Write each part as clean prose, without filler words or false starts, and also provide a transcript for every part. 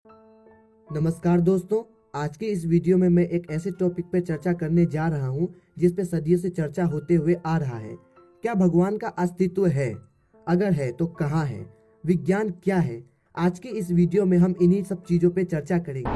नमस्कार दोस्तों, आज की इस वीडियो में मैं एक ऐसे टॉपिक पर चर्चा करने जा रहा हूं जिस पे सदियों से चर्चा होते हुए आ रहा है। क्या भगवान का अस्तित्व है? अगर है तो कहाँ है? विज्ञान क्या है? आज की इस वीडियो में हम इन्हीं सब चीज़ों पे चर्चा करेंगे।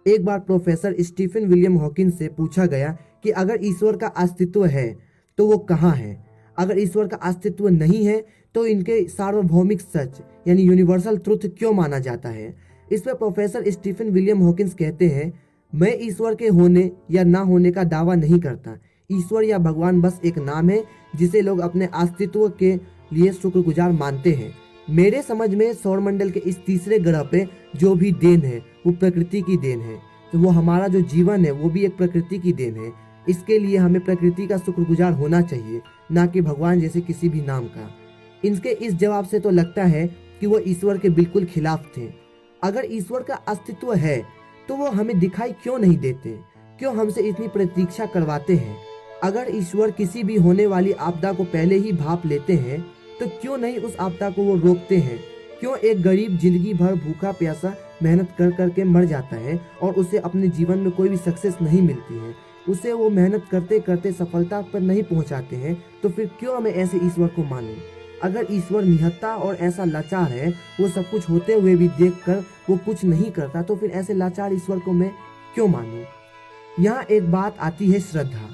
एक बार प्रोफेसर स्टीफन विलियम हॉकिंस से पूछा गया कि अगर ईश्वर का अस्तित्व है तो वो कहाँ है। अगर ईश्वर का अस्तित्व नहीं है तो इनके सार्वभौमिक सच यानी यूनिवर्सल ट्रुथ क्यों माना जाता है। इस पर प्रोफेसर स्टीफन विलियम हॉकिंस कहते हैं, मैं ईश्वर के होने या ना होने का दावा नहीं करता। ईश्वर या भगवान बस एक नाम है जिसे लोग अपने अस्तित्व के लिए शुक्रगुजार मानते हैं। मेरे समझ में सौरमंडल के इस तीसरे ग्रह पे जो भी देन है वो प्रकृति की देन है। तो वो हमारा जो जीवन है वो भी एक प्रकृति की देन है। इसके लिए हमें प्रकृति का शुक्रगुजार होना चाहिए, ना कि भगवान जैसे किसी भी नाम का। इनके इस जवाब से तो लगता है कि वो ईश्वर के बिल्कुल खिलाफ थे। अगर ईश्वर का अस्तित्व है तो वो हमें दिखाई क्यों नहीं देते? क्यों हमसे इतनी प्रतीक्षा करवाते हैं? अगर ईश्वर किसी भी होने वाली आपदा को पहले ही भांप लेते हैं तो क्यों नहीं उस आपदा को वो रोकते हैं? क्यों एक गरीब जिंदगी भर भूखा प्यासा मेहनत कर करके मर जाता है और उसे अपने जीवन में कोई भी सक्सेस नहीं मिलती है, उसे वो मेहनत करते करते सफलता पर नहीं पहुंचाते हैं, तो फिर क्यों हमें ऐसे ईश्वर को माने? अगर ईश्वर निहत्था और ऐसा लाचार है, वो सब कुछ होते हुए भी देखकर वो कुछ नहीं करता, तो फिर ऐसे लाचार ईश्वर को मैं क्यों मानूं? यहाँ एक बात आती है श्रद्धा।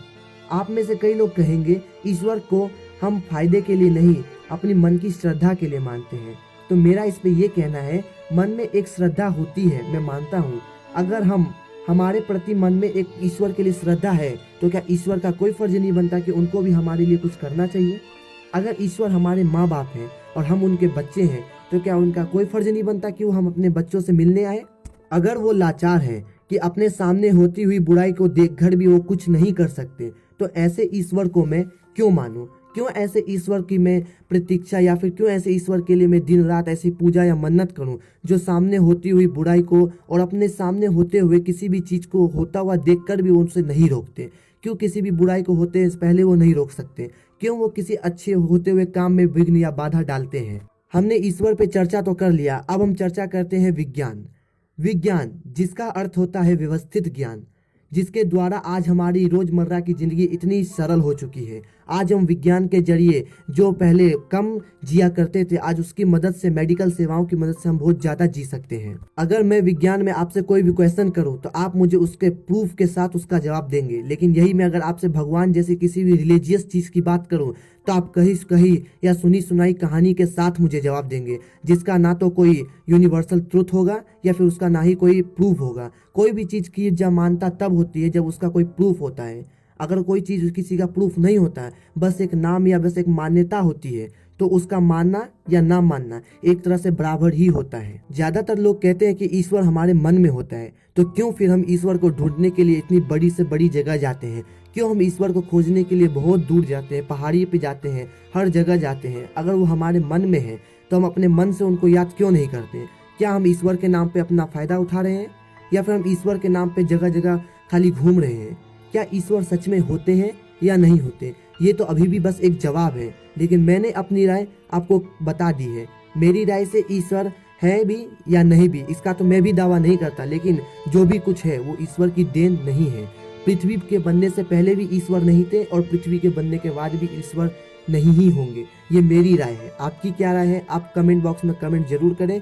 आप में से कई लोग कहेंगे ईश्वर को हम फायदे के लिए नहीं अपनी मन की श्रद्धा के लिए मानते हैं। तो मेरा इस पे ये कहना है, मन में एक श्रद्धा होती है, मैं मानता हूँ। अगर हमारे प्रति मन में एक ईश्वर के लिए श्रद्धा है तो क्या ईश्वर का कोई फर्ज नहीं बनता कि उनको भी हमारे लिए कुछ करना चाहिए? अगर ईश्वर हमारे माँ बाप हैं और हम उनके बच्चे हैं तो क्या उनका कोई फर्ज नहीं बनता कि वो हम अपने बच्चों से मिलने आए? अगर वो लाचार हैं कि अपने सामने होती हुई बुराई को देखकर भी वो कुछ नहीं कर सकते, तो ऐसे ईश्वर को मैं क्यों मानूं? क्यों ऐसे ईश्वर की मैं प्रतीक्षा या फिर क्यों ऐसे ईश्वर के लिए मैं दिन रात ऐसी पूजा या मन्नत करूं जो सामने होती हुई बुराई को और अपने सामने होते हुए किसी भी चीज को होता हुआ देखकर भी उनसे नहीं रोकते? क्यों किसी भी बुराई को होते से पहले वो नहीं रोक सकते? क्यों वो किसी अच्छे होते हुए काम में विघ्न या बाधा डालते हैं? हमने ईश्वर पे चर्चा तो कर लिया, अब हम चर्चा करते हैं विज्ञान। विज्ञान जिसका अर्थ होता है व्यवस्थित ज्ञान, जिसके द्वारा आज हमारी रोजमर्रा की जिंदगी इतनी सरल हो चुकी है। आज हम विज्ञान के जरिए जो पहले कम जिया करते थे, आज उसकी मदद से, मेडिकल सेवाओं की मदद से हम बहुत ज्यादा जी सकते हैं। अगर मैं विज्ञान में आपसे कोई भी क्वेश्चन करूं तो आप मुझे उसके प्रूफ के साथ उसका जवाब देंगे, लेकिन यही मैं अगर आपसे भगवान जैसी किसी भी रिलीजियस चीज की बात करूं तो आप कही या सुनी सुनाई कहानी के साथ मुझे जवाब देंगे, जिसका ना तो कोई यूनिवर्सल ट्रुथ होगा या फिर उसका ना ही कोई प्रूफ होगा। कोई भी चीज की जब मानता तब होती है जब उसका कोई प्रूफ होता है। अगर कोई चीज किसी का प्रूफ नहीं होता है, बस एक नाम या बस एक मान्यता होती है, तो उसका मानना या ना मानना एक तरह से बराबर ही होता है। ज्यादातर लोग कहते हैं कि ईश्वर हमारे मन में होता है, तो क्यों फिर हम ईश्वर को ढूंढने के लिए इतनी बड़ी से बड़ी जगह जाते हैं? क्यों हम ईश्वर को खोजने के लिए बहुत दूर जाते हैं, पहाड़ी पे जाते हैं, हर जगह जाते हैं? अगर वो हमारे मन में है तो हम अपने मन से उनको याद क्यों नहीं करते? क्या हम ईश्वर के नाम पे अपना फायदा उठा रहे हैं या फिर हम ईश्वर के नाम पे जगह जगह खाली घूम रहे हैं? क्या ईश्वर सच में होते हैं या नहीं होते? ये तो अभी भी बस एक जवाब है, लेकिन मैंने अपनी राय आपको बता दी है। मेरी राय से ईश्वर है भी या नहीं भी, इसका तो मैं भी दावा नहीं करता, लेकिन जो भी कुछ है वो ईश्वर की देन नहीं है। पृथ्वी के बनने से पहले भी ईश्वर नहीं थे और पृथ्वी के बनने के बाद भी ईश्वर नहीं ही होंगे। ये मेरी राय है। आपकी क्या राय है? आप कमेंट बॉक्स में कमेंट जरूर करें।